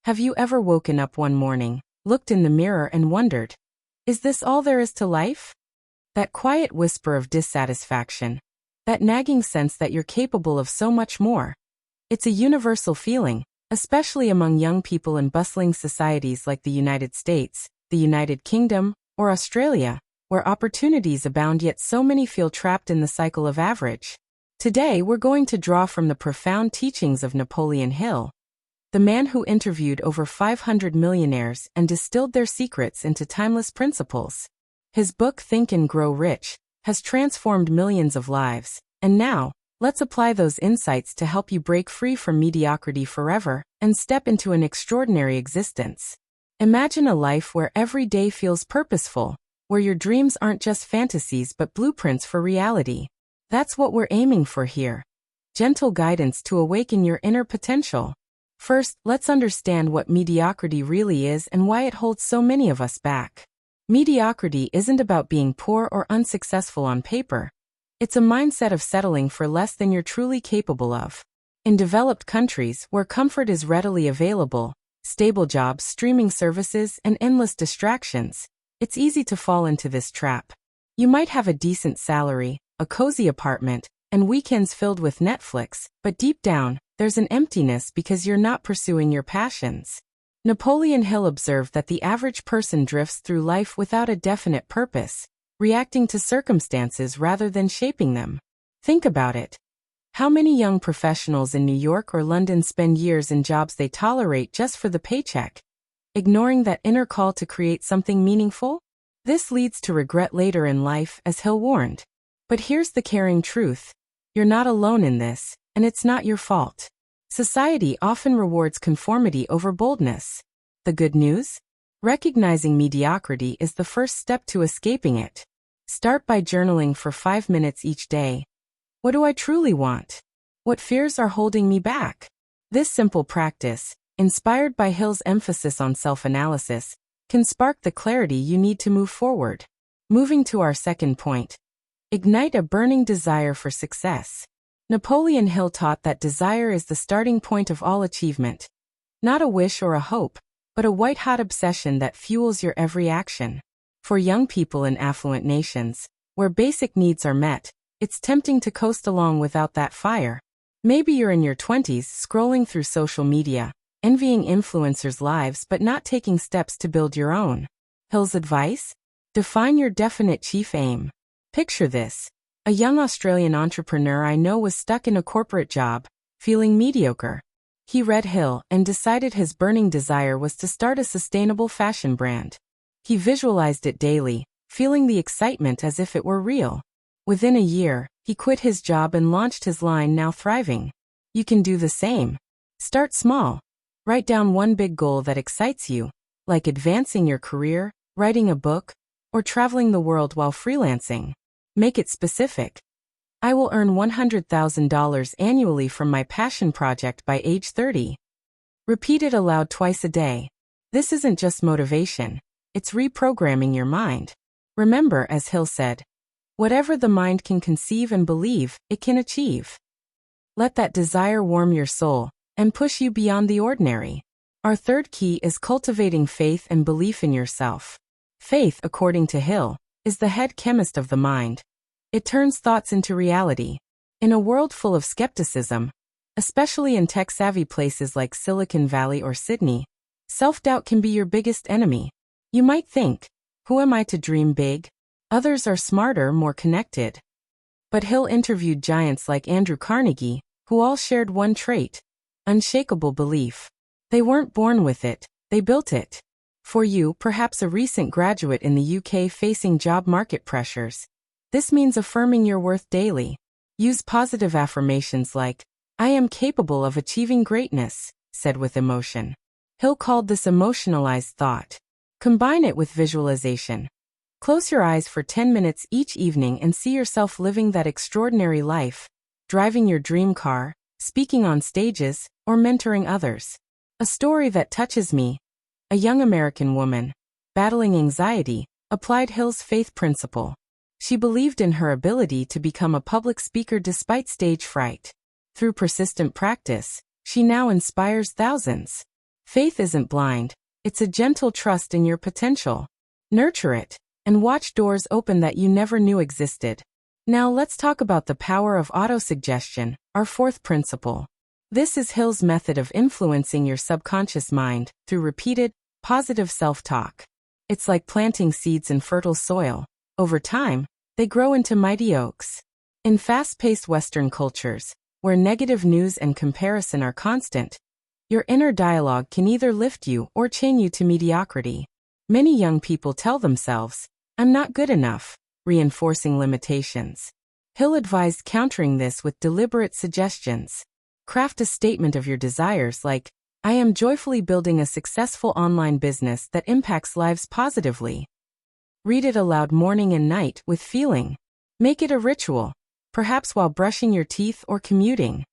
Have you ever woken up one morning, looked in the mirror and wondered, is this all there is to life? That quiet whisper of dissatisfaction, that nagging sense that you're capable of so much more. It's a universal feeling, especially among young people in bustling societies like the United States, the United Kingdom, or Australia, where opportunities abound yet so many feel trapped in the cycle of average. Today we're going to draw from the profound teachings of Napoleon Hill, the man who interviewed over 500 millionaires and distilled their secrets into timeless principles. His book Think and Grow Rich has transformed millions of lives, and now, let's apply those insights to help you break free from mediocrity forever and step into an extraordinary existence. Imagine a life where every day feels purposeful, where your dreams aren't just fantasies but blueprints for reality. That's what we're aiming for here. Gentle guidance to awaken your inner potential. First, let's understand what mediocrity really is and why it holds so many of us back. Mediocrity isn't about being poor or unsuccessful on paper. It's a mindset of settling for less than you're truly capable of. In developed countries, where comfort is readily available, stable jobs, streaming services, and endless distractions, it's easy to fall into this trap. You might have a decent salary, a cozy apartment, and weekends filled with Netflix, but deep down, there's an emptiness because you're not pursuing your passions. Napoleon Hill observed that the average person drifts through life without a definite purpose, reacting to circumstances rather than shaping them. Think about it. How many young professionals in New York or London spend years in jobs they tolerate just for the paycheck, ignoring that inner call to create something meaningful? This leads to regret later in life, as Hill warned. But here's the caring truth. You're not alone in this, and it's not your fault. Society often rewards conformity over boldness. The good news? Recognizing mediocrity is the first step to escaping it. Start by journaling for 5 minutes each day. What do I truly want? What fears are holding me back? This simple practice, inspired by Hill's emphasis on self-analysis, can spark the clarity you need to move forward. Moving to our second point. Ignite a burning desire for success. Napoleon Hill taught that desire is the starting point of all achievement. Not a wish or a hope, but a white-hot obsession that fuels your every action. For young people in affluent nations, where basic needs are met, it's tempting to coast along without that fire. Maybe you're in your 20s scrolling through social media, envying influencers' lives but not taking steps to build your own. Hill's advice? Define your definite chief aim. Picture this. A young Australian entrepreneur I know was stuck in a corporate job, feeling mediocre. He read Hill and decided his burning desire was to start a sustainable fashion brand. He visualized it daily, feeling the excitement as if it were real. Within a year, he quit his job and launched his line, now thriving. You can do the same. Start small. Write down one big goal that excites you, like advancing your career, writing a book, or traveling the world while freelancing. Make it specific. I will earn $100,000 annually from my passion project by age 30. Repeat it aloud twice a day. This isn't just motivation. It's reprogramming your mind. Remember, as Hill said, whatever the mind can conceive and believe, it can achieve. Let that desire warm your soul and push you beyond the ordinary. Our third key is cultivating faith and belief in yourself. Faith, according to Hill, is the head chemist of the mind. It turns thoughts into reality. In a world full of skepticism, especially in tech-savvy places like Silicon Valley or Sydney, self-doubt can be your biggest enemy. You might think, who am I to dream big? Others are smarter, more connected. But Hill interviewed giants like Andrew Carnegie, who all shared one trait: unshakable belief. They weren't born with it, they built it. For you, perhaps a recent graduate in the UK facing job market pressures, this means affirming your worth daily. Use positive affirmations like, I am capable of achieving greatness, said with emotion. Hill called this emotionalized thought. Combine it with visualization. Close your eyes for 10 minutes each evening and see yourself living that extraordinary life, driving your dream car, speaking on stages, or mentoring others. A story that touches me. A young American woman, battling anxiety, applied Hill's faith principle. She believed in her ability to become a public speaker despite stage fright. Through persistent practice, she now inspires thousands. Faith isn't blind, it's a gentle trust in your potential. Nurture it, and watch doors open that you never knew existed. Now let's talk about the power of autosuggestion, our fourth principle. This is Hill's method of influencing your subconscious mind through repeated, positive self-talk. It's like planting seeds in fertile soil. Over time, they grow into mighty oaks. In fast-paced Western cultures, where negative news and comparison are constant, your inner dialogue can either lift you or chain you to mediocrity. Many young people tell themselves, "I'm not good enough," reinforcing limitations. Hill advised countering this with deliberate suggestions. Craft a statement of your desires like, "I am joyfully building a successful online business that impacts lives positively." Read it aloud morning and night with feeling. Make it a ritual, perhaps while brushing your teeth or commuting.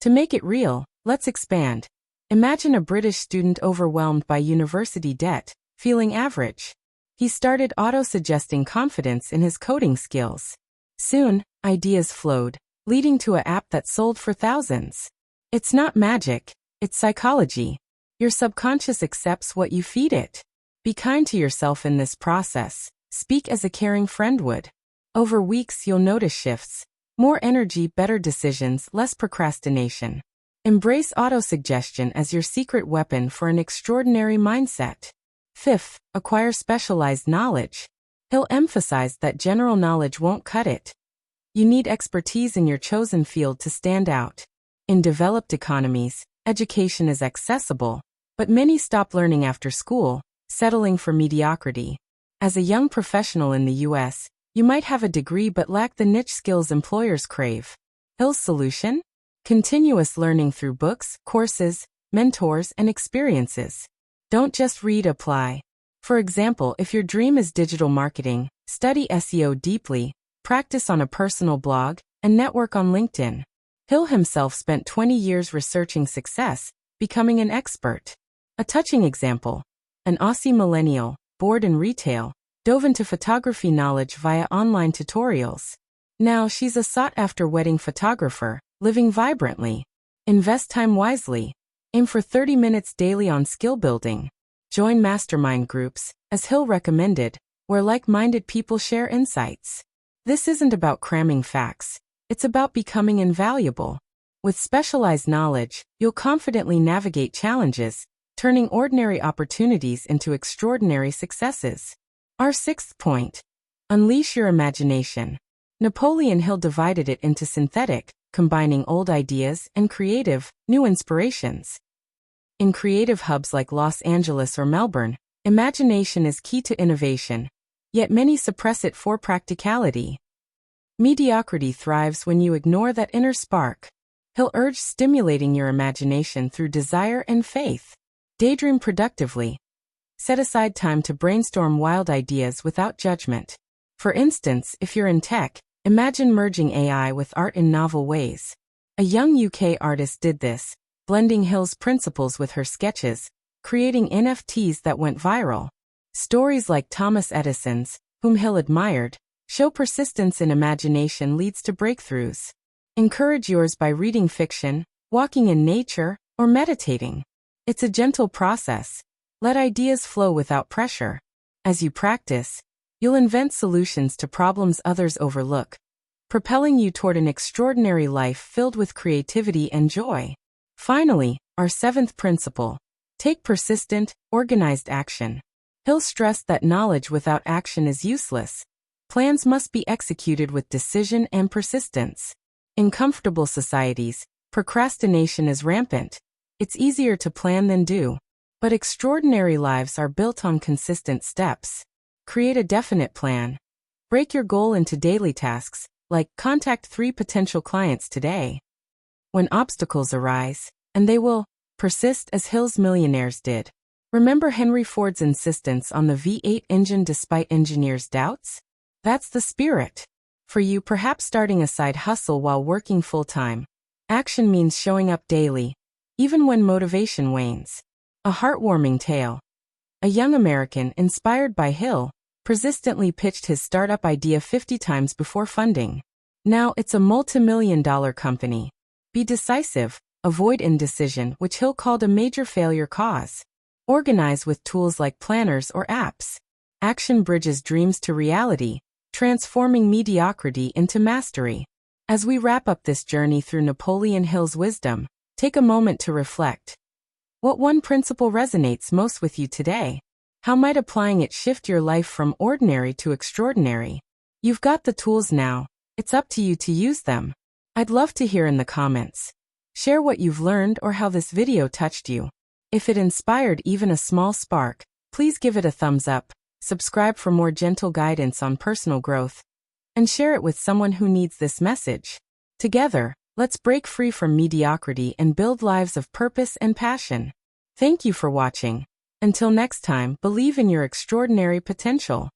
To make it real, let's expand. Imagine a British student overwhelmed by university debt, feeling average. He started auto-suggesting confidence in his coding skills. Soon, ideas flowed, leading to an app that sold for thousands. It's not magic, it's psychology. Your subconscious accepts what you feed it. Be kind to yourself in this process. Speak as a caring friend would. Over weeks you'll notice shifts. More energy, better decisions, less procrastination. Embrace autosuggestion as your secret weapon for an extraordinary mindset. Fifth, acquire specialized knowledge. He'll emphasize that general knowledge won't cut it. You need expertise in your chosen field to stand out. In developed economies, education is accessible, but many stop learning after school, settling for mediocrity. As a young professional in the US, you might have a degree but lack the niche skills employers crave. Hill's solution? Continuous learning through books, courses, mentors, and experiences. Don't just read, apply. For example, if your dream is digital marketing, study SEO deeply, practice on a personal blog, and network on LinkedIn. Hill himself spent 20 years researching success, becoming an expert. A touching example. An Aussie millennial, bored in retail, dove into photography knowledge via online tutorials. Now she's a sought-after wedding photographer, living vibrantly. Invest time wisely. Aim for 30 minutes daily on skill building. Join mastermind groups, as Hill recommended, where like-minded people share insights. This isn't about cramming facts. It's about becoming invaluable. With specialized knowledge, you'll confidently navigate challenges, turning ordinary opportunities into extraordinary successes. Our sixth point. Unleash your imagination. Napoleon Hill divided it into synthetic, combining old ideas, and creative, new inspirations. In creative hubs like Los Angeles or Melbourne, imagination is key to innovation, yet many suppress it for practicality. Mediocrity thrives when you ignore that inner spark. He'll urge stimulating your imagination through desire and faith. Daydream productively. Set aside time to brainstorm wild ideas without judgment. For instance, if you're in tech, imagine merging AI with art in novel ways. A young UK artist did this, blending Hill's principles with her sketches, creating NFTs that went viral. Stories like Thomas Edison's, whom Hill admired, show persistence in imagination leads to breakthroughs. Encourage yours by reading fiction, walking in nature, or meditating. It's a gentle process. Let ideas flow without pressure. As you practice, you'll invent solutions to problems others overlook, propelling you toward an extraordinary life filled with creativity and joy. Finally, our seventh principle. Take persistent, organized action. Hill stressed that knowledge without action is useless. Plans must be executed with decision and persistence. In comfortable societies, procrastination is rampant. It's easier to plan than do. But extraordinary lives are built on consistent steps. Create a definite plan. Break your goal into daily tasks, like contact 3 potential clients today. When obstacles arise, and they will, persist as Hill's millionaires did. Remember Henry Ford's insistence on the V8 engine despite engineers' doubts? That's the spirit. For you, perhaps starting a side hustle while working full-time. Action means showing up daily, even when motivation wanes. A heartwarming tale. A young American, inspired by Hill, persistently pitched his startup idea 50 times before funding. Now it's a multi-million-dollar company. Be decisive, avoid indecision, which Hill called a major failure cause. Organize with tools like planners or apps. Action bridges dreams to reality, transforming mediocrity into mastery. As we wrap up this journey through Napoleon Hill's wisdom, take a moment to reflect. What one principle resonates most with you today? How might applying it shift your life from ordinary to extraordinary? You've got the tools now. It's up to you to use them. I'd love to hear in the comments. Share what you've learned or how this video touched you. If it inspired even a small spark, please give it a thumbs up, subscribe for more gentle guidance on personal growth, and share it with someone who needs this message. Together, let's break free from mediocrity and build lives of purpose and passion. Thank you for watching. Until next time, believe in your extraordinary potential.